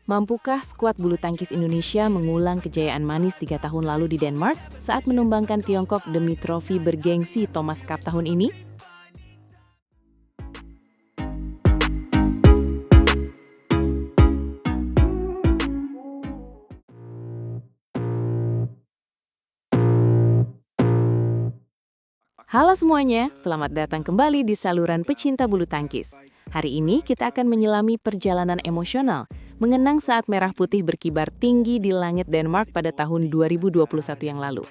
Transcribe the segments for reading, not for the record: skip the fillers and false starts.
Mampukah skuad bulu tangkis Indonesia mengulang kejayaan manis 3 tahun lalu di Denmark saat menumbangkan Tiongkok demi trofi bergengsi Thomas Cup tahun ini? Halo semuanya, selamat datang kembali di saluran pecinta bulu tangkis. Hari ini kita akan menyelami perjalanan emosional, mengenang saat merah putih berkibar tinggi di langit Denmark pada tahun 2021 yang lalu.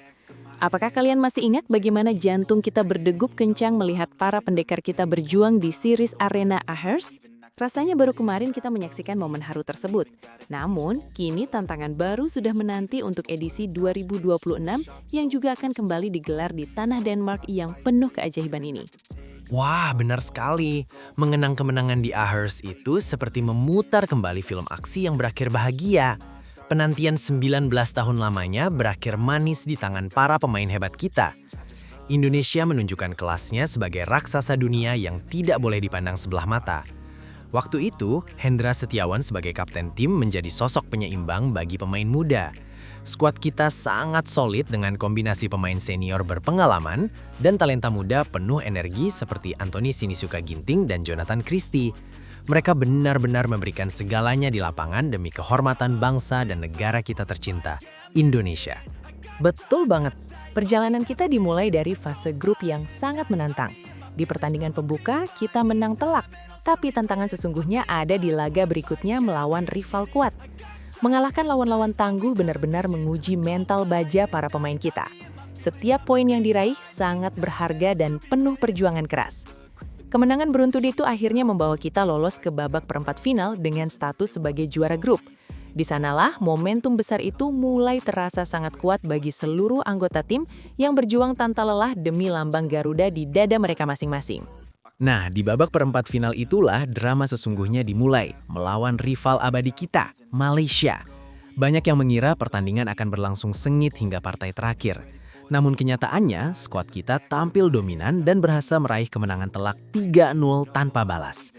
Apakah kalian masih ingat bagaimana jantung kita berdegup kencang melihat para pendekar kita berjuang di series Arena Ahers? Rasanya baru kemarin kita menyaksikan momen haru tersebut. Namun, kini tantangan baru sudah menanti untuk edisi 2026 yang juga akan kembali digelar di tanah Denmark yang penuh keajaiban ini. Wah, benar sekali. Mengenang kemenangan di Ahers itu seperti memutar kembali film aksi yang berakhir bahagia. Penantian 19 tahun lamanya berakhir manis di tangan para pemain hebat kita. Indonesia menunjukkan kelasnya sebagai raksasa dunia yang tidak boleh dipandang sebelah mata. Waktu itu, Hendra Setiawan sebagai kapten tim menjadi sosok penyeimbang bagi pemain muda. Skuad kita sangat solid dengan kombinasi pemain senior berpengalaman dan talenta muda penuh energi seperti Anthony Sinisuka Ginting dan Jonathan Christie. Mereka benar-benar memberikan segalanya di lapangan demi kehormatan bangsa dan negara kita tercinta, Indonesia. Betul banget. Perjalanan kita dimulai dari fase grup yang sangat menantang. Di pertandingan pembuka, kita menang telak. Tapi tantangan sesungguhnya ada di laga berikutnya melawan rival kuat. Mengalahkan lawan-lawan tangguh benar-benar menguji mental baja para pemain kita. Setiap poin yang diraih sangat berharga dan penuh perjuangan keras. Kemenangan beruntun itu akhirnya membawa kita lolos ke babak perempat final dengan status sebagai juara grup. Di sanalah momentum besar itu mulai terasa sangat kuat bagi seluruh anggota tim yang berjuang tanpa lelah demi lambang Garuda di dada mereka masing-masing. Nah, di babak perempat final itulah drama sesungguhnya dimulai, melawan rival abadi kita, Malaysia. Banyak yang mengira pertandingan akan berlangsung sengit hingga partai terakhir. Namun kenyataannya, skuad kita tampil dominan dan berhasil meraih kemenangan telak 3-0 tanpa balas.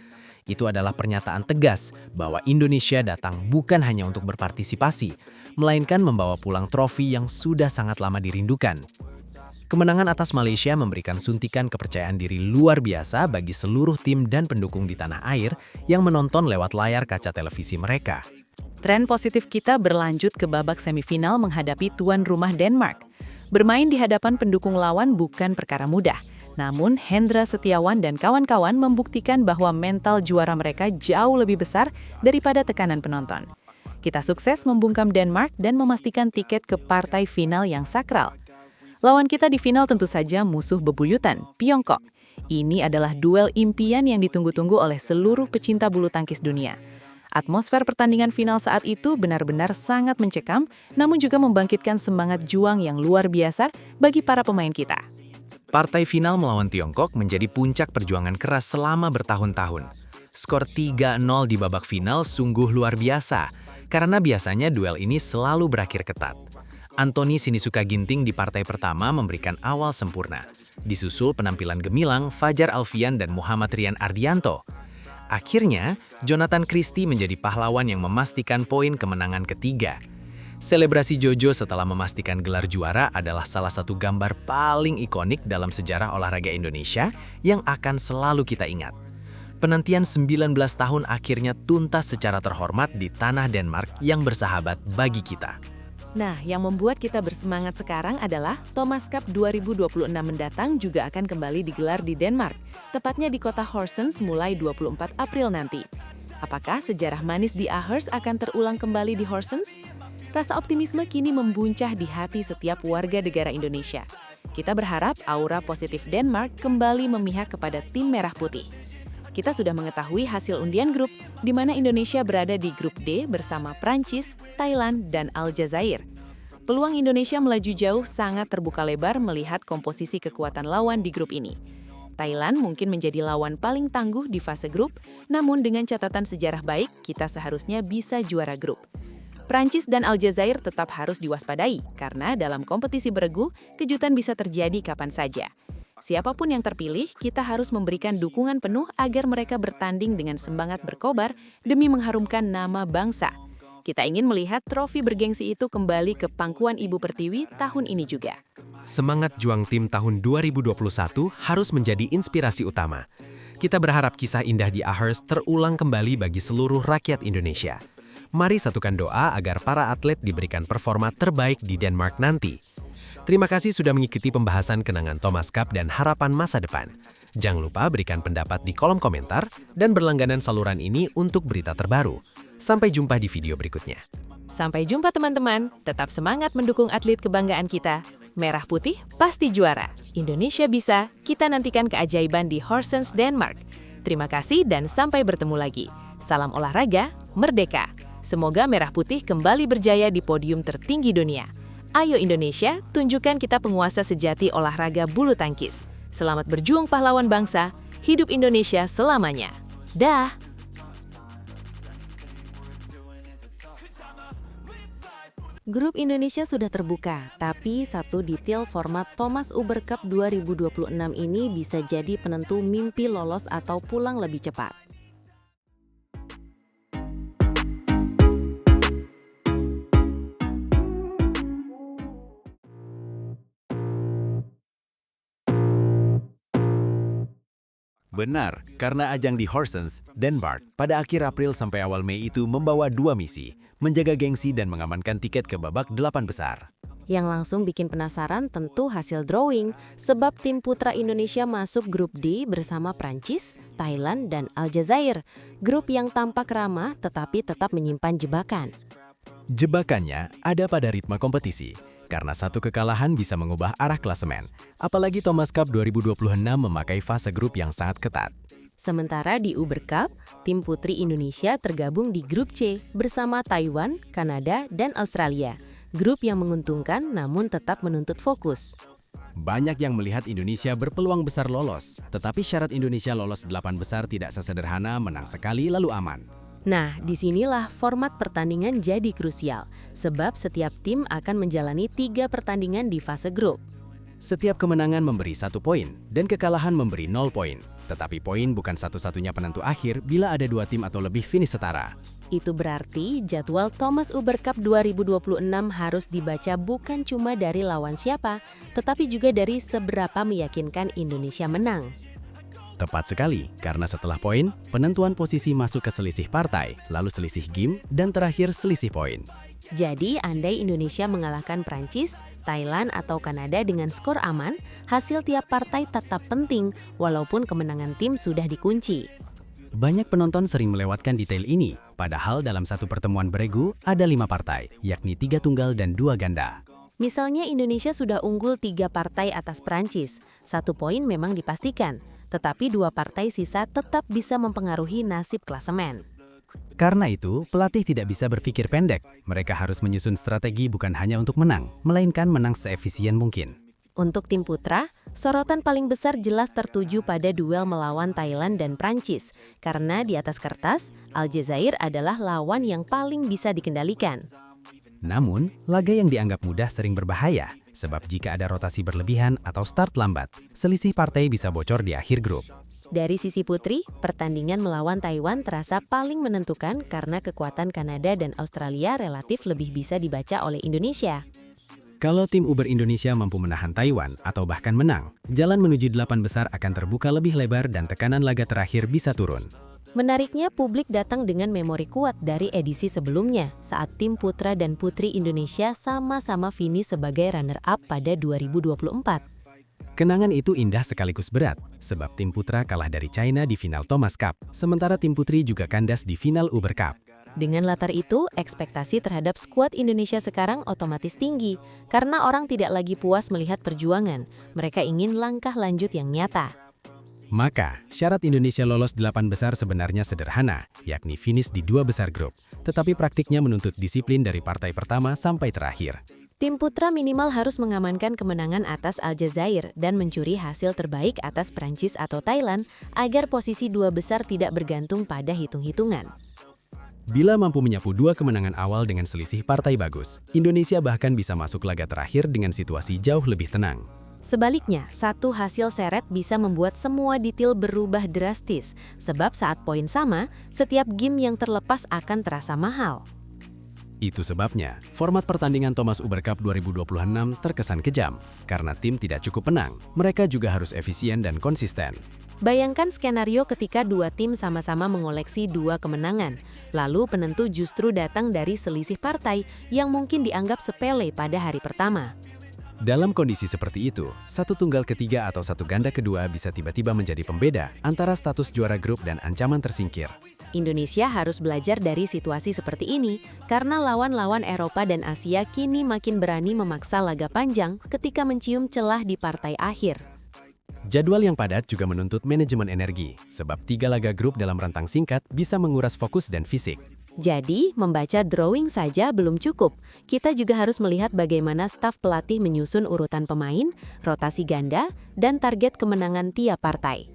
Itu adalah pernyataan tegas bahwa Indonesia datang bukan hanya untuk berpartisipasi, melainkan membawa pulang trofi yang sudah sangat lama dirindukan. Kemenangan atas Malaysia memberikan suntikan kepercayaan diri luar biasa bagi seluruh tim dan pendukung di tanah air yang menonton lewat layar kaca televisi mereka. Tren positif kita berlanjut ke babak semifinal menghadapi tuan rumah Denmark. Bermain di hadapan pendukung lawan bukan perkara mudah. Namun, Hendra Setiawan dan kawan-kawan membuktikan bahwa mental juara mereka jauh lebih besar daripada tekanan penonton. Kita sukses membungkam Denmark dan memastikan tiket ke partai final yang sakral. Lawan kita di final tentu saja musuh bebuyutan, Tiongkok. Ini adalah duel impian yang ditunggu-tunggu oleh seluruh pecinta bulu tangkis dunia. Atmosfer pertandingan final saat itu benar-benar sangat mencekam, namun juga membangkitkan semangat juang yang luar biasa bagi para pemain kita. Partai final melawan Tiongkok menjadi puncak perjuangan keras selama bertahun-tahun. Skor 3-0 di babak final sungguh luar biasa, karena biasanya duel ini selalu berakhir ketat. Anthony Sinisuka Ginting di partai pertama memberikan awal sempurna. Disusul penampilan gemilang Fajar Alfian dan Muhammad Rian Ardianto. Akhirnya, Jonathan Christie menjadi pahlawan yang memastikan poin kemenangan ketiga. Selebrasi Jojo setelah memastikan gelar juara adalah salah satu gambar paling ikonik dalam sejarah olahraga Indonesia yang akan selalu kita ingat. Penantian 19 tahun akhirnya tuntas secara terhormat di tanah Denmark yang bersahabat bagi kita. Nah, yang membuat kita bersemangat sekarang adalah Thomas Cup 2026 mendatang juga akan kembali digelar di Denmark, tepatnya di kota Horsens mulai 24 April nanti. Apakah sejarah manis di Ahers akan terulang kembali di Horsens? Rasa optimisme kini membuncah di hati setiap warga negara Indonesia. Kita berharap aura positif Denmark kembali memihak kepada tim merah putih. Kita sudah mengetahui hasil undian grup, di mana Indonesia berada di grup D bersama Prancis, Thailand, dan Aljazair. Peluang Indonesia melaju jauh sangat terbuka lebar melihat komposisi kekuatan lawan di grup ini. Thailand mungkin menjadi lawan paling tangguh di fase grup, namun dengan catatan sejarah baik, kita seharusnya bisa juara grup. Prancis dan Aljazair tetap harus diwaspadai, karena dalam kompetisi beregu, kejutan bisa terjadi kapan saja. Siapapun yang terpilih, kita harus memberikan dukungan penuh agar mereka bertanding dengan semangat berkobar demi mengharumkan nama bangsa. Kita ingin melihat trofi bergengsi itu kembali ke pangkuan Ibu Pertiwi tahun ini juga. Semangat juang tim tahun 2021 harus menjadi inspirasi utama. Kita berharap kisah indah di Ahers terulang kembali bagi seluruh rakyat Indonesia. Mari satukan doa agar para atlet diberikan performa terbaik di Denmark nanti. Terima kasih sudah mengikuti pembahasan kenangan Thomas Cup dan harapan masa depan. Jangan lupa berikan pendapat di kolom komentar dan berlangganan saluran ini untuk berita terbaru. Sampai jumpa di video berikutnya. Sampai jumpa teman-teman, tetap semangat mendukung atlet kebanggaan kita. Merah putih pasti juara. Indonesia bisa, kita nantikan keajaiban di Horsens, Denmark. Terima kasih dan sampai bertemu lagi. Salam olahraga, merdeka. Semoga Merah Putih kembali berjaya di podium tertinggi dunia. Ayo Indonesia, tunjukkan kita penguasa sejati olahraga bulu tangkis. Selamat berjuang pahlawan bangsa, hidup Indonesia selamanya. Dah! Grup Indonesia sudah terbuka, tapi satu detail format Thomas Uber Cup 2026 ini bisa jadi penentu mimpi lolos atau pulang lebih cepat. Benar, karena ajang di Horsens, Denmark, pada akhir April sampai awal Mei itu membawa dua misi, menjaga gengsi dan mengamankan tiket ke babak 8 besar. Yang langsung bikin penasaran tentu hasil drawing, sebab tim putra Indonesia masuk grup D bersama Prancis, Thailand, dan Aljazair. Grup yang tampak ramah tetapi tetap menyimpan jebakan. Jebakannya ada pada ritme kompetisi, karena satu kekalahan bisa mengubah arah klasemen. Apalagi Thomas Cup 2026 memakai fase grup yang sangat ketat. Sementara di Uber Cup, tim putri Indonesia tergabung di grup C bersama Taiwan, Kanada, dan Australia. Grup yang menguntungkan namun tetap menuntut fokus. Banyak yang melihat Indonesia berpeluang besar lolos, tetapi syarat Indonesia lolos 8 besar tidak sesederhana menang sekali lalu aman. Nah, disinilah format pertandingan jadi krusial, sebab setiap tim akan menjalani 3 pertandingan di fase grup. Setiap kemenangan memberi 1 poin, dan kekalahan memberi 0 poin. Tetapi poin bukan satu-satunya penentu akhir bila ada 2 tim atau lebih finish setara. Itu berarti jadwal Thomas Uber Cup 2026 harus dibaca bukan cuma dari lawan siapa, tetapi juga dari seberapa meyakinkan Indonesia menang. Tepat sekali, karena setelah poin, penentuan posisi masuk ke selisih partai, lalu selisih game, dan terakhir selisih poin. Jadi, andai Indonesia mengalahkan Prancis, Thailand, atau Kanada dengan skor aman, hasil tiap partai tetap penting, walaupun kemenangan tim sudah dikunci. Banyak penonton sering melewatkan detail ini, padahal dalam satu pertemuan beregu ada 5 partai, yakni 3 tunggal dan 2 ganda. Misalnya Indonesia sudah unggul 3 partai atas Prancis, 1 poin memang dipastikan, tetapi 2 partai sisa tetap bisa mempengaruhi nasib klasemen. Karena itu, pelatih tidak bisa berpikir pendek. Mereka harus menyusun strategi bukan hanya untuk menang, melainkan menang seefisien mungkin. Untuk tim putra, sorotan paling besar jelas tertuju pada duel melawan Thailand dan Prancis, karena di atas kertas, Aljazair adalah lawan yang paling bisa dikendalikan. Namun, laga yang dianggap mudah sering berbahaya, sebab jika ada rotasi berlebihan atau start lambat, selisih partai bisa bocor di akhir grup. Dari sisi putri, pertandingan melawan Taiwan terasa paling menentukan karena kekuatan Kanada dan Australia relatif lebih bisa dibaca oleh Indonesia. Kalau tim Uber Indonesia mampu menahan Taiwan atau bahkan menang, jalan menuju 8 besar akan terbuka lebih lebar dan tekanan laga terakhir bisa turun. Menariknya, publik datang dengan memori kuat dari edisi sebelumnya saat tim putra dan putri Indonesia sama-sama finish sebagai runner-up pada 2024. Kenangan itu indah sekaligus berat, sebab tim putra kalah dari China di final Thomas Cup, sementara tim putri juga kandas di final Uber Cup. Dengan latar itu, ekspektasi terhadap skuad Indonesia sekarang otomatis tinggi, karena orang tidak lagi puas melihat perjuangan. Mereka ingin langkah lanjut yang nyata. Maka, syarat Indonesia lolos 8 besar sebenarnya sederhana, yakni finish di 2 besar grup. Tetapi praktiknya menuntut disiplin dari partai pertama sampai terakhir. Tim putra minimal harus mengamankan kemenangan atas Aljazair dan mencuri hasil terbaik atas Prancis atau Thailand agar posisi 2 besar tidak bergantung pada hitung-hitungan. Bila mampu menyapu 2 kemenangan awal dengan selisih partai bagus, Indonesia bahkan bisa masuk laga terakhir dengan situasi jauh lebih tenang. Sebaliknya, satu hasil seret bisa membuat semua detail berubah drastis, sebab saat poin sama, setiap game yang terlepas akan terasa mahal. Itu sebabnya, format pertandingan Thomas Uber Cup 2026 terkesan kejam. Karena tim tidak cukup menang, mereka juga harus efisien dan konsisten. Bayangkan skenario ketika dua tim sama-sama mengoleksi 2 kemenangan, lalu penentu justru datang dari selisih partai yang mungkin dianggap sepele pada hari pertama. Dalam kondisi seperti itu, satu tunggal ketiga atau satu ganda kedua bisa tiba-tiba menjadi pembeda antara status juara grup dan ancaman tersingkir. Indonesia harus belajar dari situasi seperti ini, karena lawan-lawan Eropa dan Asia kini makin berani memaksa laga panjang ketika mencium celah di partai akhir. Jadwal yang padat juga menuntut manajemen energi, sebab 3 laga grup dalam rentang singkat bisa menguras fokus dan fisik. Jadi, membaca drawing saja belum cukup. Kita juga harus melihat bagaimana staf pelatih menyusun urutan pemain, rotasi ganda, dan target kemenangan tiap partai.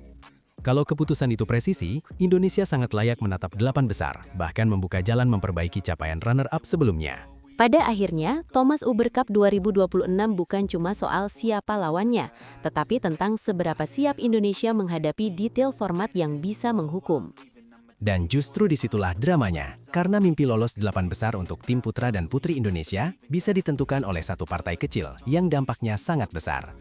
Kalau keputusan itu presisi, Indonesia sangat layak menatap 8 besar, bahkan membuka jalan memperbaiki capaian runner-up sebelumnya. Pada akhirnya, Thomas Uber Cup 2026 bukan cuma soal siapa lawannya, tetapi tentang seberapa siap Indonesia menghadapi detail format yang bisa menghukum. Dan justru disitulah dramanya, karena mimpi lolos 8 besar untuk tim putra dan putri Indonesia bisa ditentukan oleh satu partai kecil yang dampaknya sangat besar.